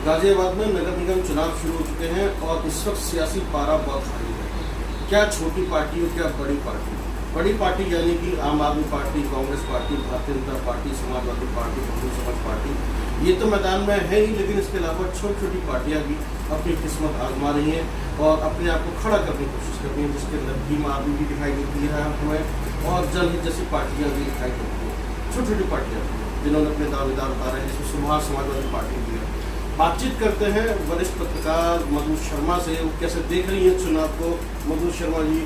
गाजियाबाद में नगर निगम चुनाव शुरू हो चुके हैं और इस वक्त सियासी पारा बहुत भारी है। क्या छोटी पार्टी हो क्या बड़ी पार्टी? बड़ी पार्टी यानी कि आम आदमी party, Congress party, Bharatiya Janata party, Samajwadi party, Bahujan Samaj party, ये तो मैदान में है ही, लेकिन इसके अलावा छोटी छोटी पार्टियां भी अपनी किस्मत आजमा रही हैं और अपने आप को खड़ा करने की कोशिश कर रही हैं, जिसके अंदर भीम आदमी भी दिखाई देती है हमें और जनहित जैसी पार्टियां भी दिखाई देती हैं। छोटी छोटी पार्टियां जिन्होंने अपने दावेदार उतारे हैं, जिसमें सुभाष समाजवादी पार्टी भी है। बातचीत करते हैं वरिष्ठ पत्रकार मधु शर्मा से, वो कैसे देख रही है चुनाव को। मधु शर्मा जी,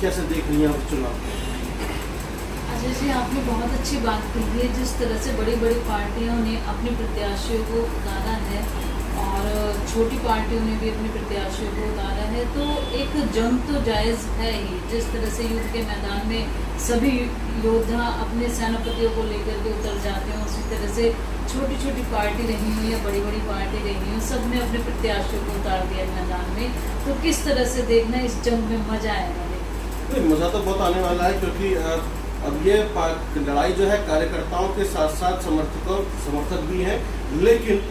कैसे देख रही हैं आप चुनाव को? अजय जी, आपने बहुत अच्छी बात कही है। जिस तरह से बड़ी बड़ी पार्टियों ने अपने प्रत्याशियों को उतारा है और छोटी पार्टियों ने भी अपने प्रत्याशियों को उतारा है, तो एक जंग तो जायज़ है ही। जिस तरह से युद्ध के मैदान में सभी योद्धा अपने सेनापतियों को लेकर के उतर जाते हैं, उसी तरह से छोटी छोटी पार्टी रही हुई या बड़ी बड़ी पार्टी रही हुई, सब ने अपने प्रत्याशियों को उतार दिया मैदान में। तो किस तरह से देखना इस जंग में मजा आएगा? मज़ा तो बहुत आने वाला है, क्योंकि अब ये लड़ाई जो है कार्यकर्ताओं के साथ साथ समर्थक भी हैं, लेकिन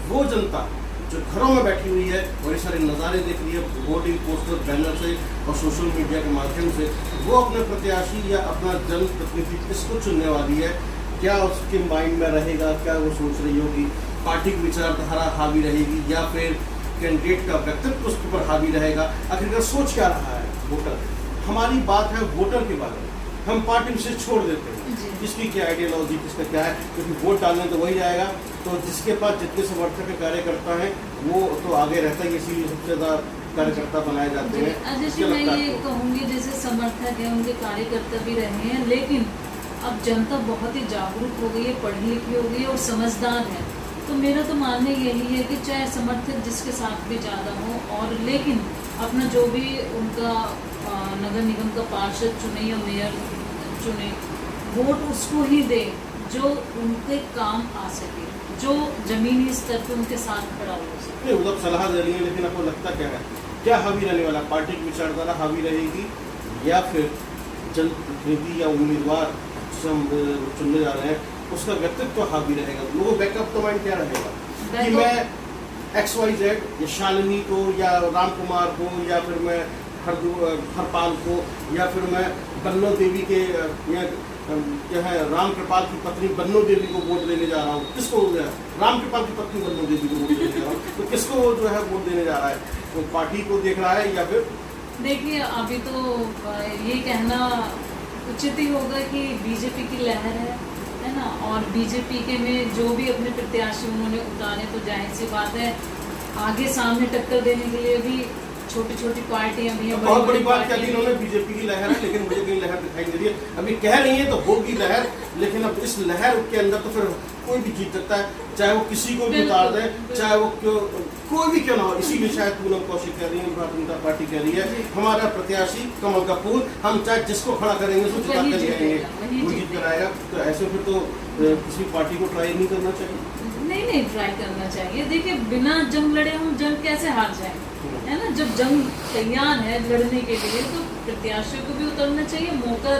वो जनता जो घरों में बैठी हुई है और ये सारे नज़ारे देख रही है होर्डिंग, पोस्टर, बैनर से और सोशल मीडिया के माध्यम से, वो अपने प्रत्याशी या अपना जनप्रतिनिधि किसको चुनने वाली है, क्या उसके माइंड में रहेगा, क्या वो सोच रही होगी, पार्टी की विचारधारा हावी रहेगी या फिर कैंडिडेट का व्यक्तित्व उसके ऊपर हावी रहेगा, आखिरकार सोच क्या रहा है वोटर। हमारी बात है वोटर के बारे में, हम पार्टी विशेष छोड़ देते हैं किसकी क्या आइडियोलॉजी, किसका क्या है, क्योंकि वोट डालने तो वही जाएगा। तो जिसके पास जितने समर्थक कार्यकर्ता हैं वो तो आगे रहता है, इसीलिए सबसे ज़्यादा कार्यकर्ता बनाए जाते हैं। अजय जी, मैं ये कहूँगी जैसे समर्थक हैं उनके कार्यकर्ता भी रहे हैं, लेकिन अब जनता बहुत ही जागरूक हो गई है, पढ़ी लिखी हो गई है और समझदार है। तो मेरा तो मानना यही है कि चाहे समर्थक जिसके साथ भी ज़्यादा हो, और लेकिन अपना जो भी उनका नगर निगम का पार्षद चुने या मेयर चुने, वोट उसको ही दे जो उनके काम आ सके, जो जमीनी स्तर पे उनके साथ खड़ा हो सके। मतलब सलाह दे रही है, लेकिन आपको लगता क्या है, क्या हावी रहने वाला? पार्टी की विचारधारा हावी रहेगी या फिर जनप्रतिनिधि या उम्मीदवार चुनने जा रहे हैं उसका व्यक्तित्व हावी रहेगा? लोगों बैकअप तो माइंड क्या रहेगा कि मैं XYZ या शालिनी को या राम कुमार को या फिर मैं हरपाल को या फिर मैं बन्नो देवी के क्या है राम कृपाल की पत्नी बन्नो देवी को वोट देने जा रहा हूँ। किसको? राम कृपाल की पत्नी बन्नो देवी को वोट देने जा रहा हूँ, तो किसको जो है वोट देने जा रहा है? तो पार्टी को देख रहा है या फिर? देखिए, अभी तो ये कहना उचित ही होगा कि बीजेपी की लहर है ना, और बीजेपी के में जो भी अपने प्रत्याशी उन्होंने उतारे, तो जाहिर सी बात है आगे सामने टक्कर देने के लिए भी छोटी छोटी पार्टियां भी हैं। बहुत बड़ी बात क्या थी इन्होंने, बीजेपी की लहर है, लेकिन मुझे कहीं लहर दिखाई दे रही है। अभी कह रही है तो होगी लहर, लेकिन अब इस लहर के अंदर तो फिर कोई भी जीत सकता है, चाहे वो किसी को भी उतार दे, चाहे वो कोई भी क्यों ना हो। इसीलिए शायद पूनम कौशिक कह रही है, भारतीय जनता पार्टी कह रही है हमारा प्रत्याशी कमल का फूल, हम चाहे जिसको खड़ा करेंगे उसको जिता कर ले आएंगे, वो जीत कर आएगा। तो ऐसे फिर तो किसी पार्टी को ट्राई नहीं करना चाहिए। नहीं, ट्राई करना चाहिए। देखिए, बिना जंग लड़े हम जंग कैसे हार जाएं, है ना। जब जंग तैयार है लड़ने के लिए, तो प्रत्याशियों को भी उतरना चाहिए, मौका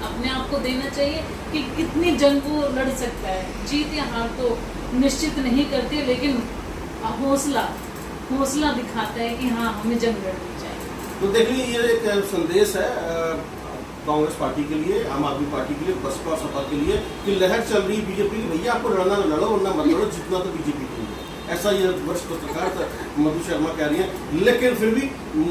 अपने आप को देना चाहिए कि कितनी जंग वो लड़ सकता है। जीत या हार तो निश्चित नहीं करती, लेकिन हौसला दिखाता है कि हाँ, हमें जंग लड़नी चाहिए। तो देखिए, ये एक संदेश है कांग्रेस पार्टी के लिए, आम आदमी पार्टी के लिए, बसपा सपा के लिए कि लहर चल रही बीजेपी की, भैया आपको लड़ना तो लड़ो वरना मत लड़ो, जितना तो बीजेपी की है। ऐसा ये वरिष्ठ पत्रकार मधु शर्मा कह रही है। लेकिन फिर भी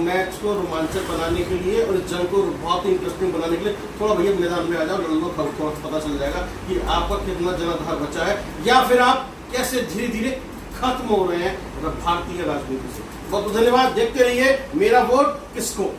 मैच को रोमांचक बनाने के लिए और जंग को बहुत ही इंटरेस्टिंग बनाने के लिए थोड़ा भैया मैदान में आ जाओ, लड़ लो, थोड़ा पता चल जाएगा कि आपका कितना जनाधार बचा है या फिर आप कैसे धीरे धीरे खत्म हो रहे हैं भारतीय राजनीति से। बहुत धन्यवाद, देखते रहिए मेरा वोट किसको।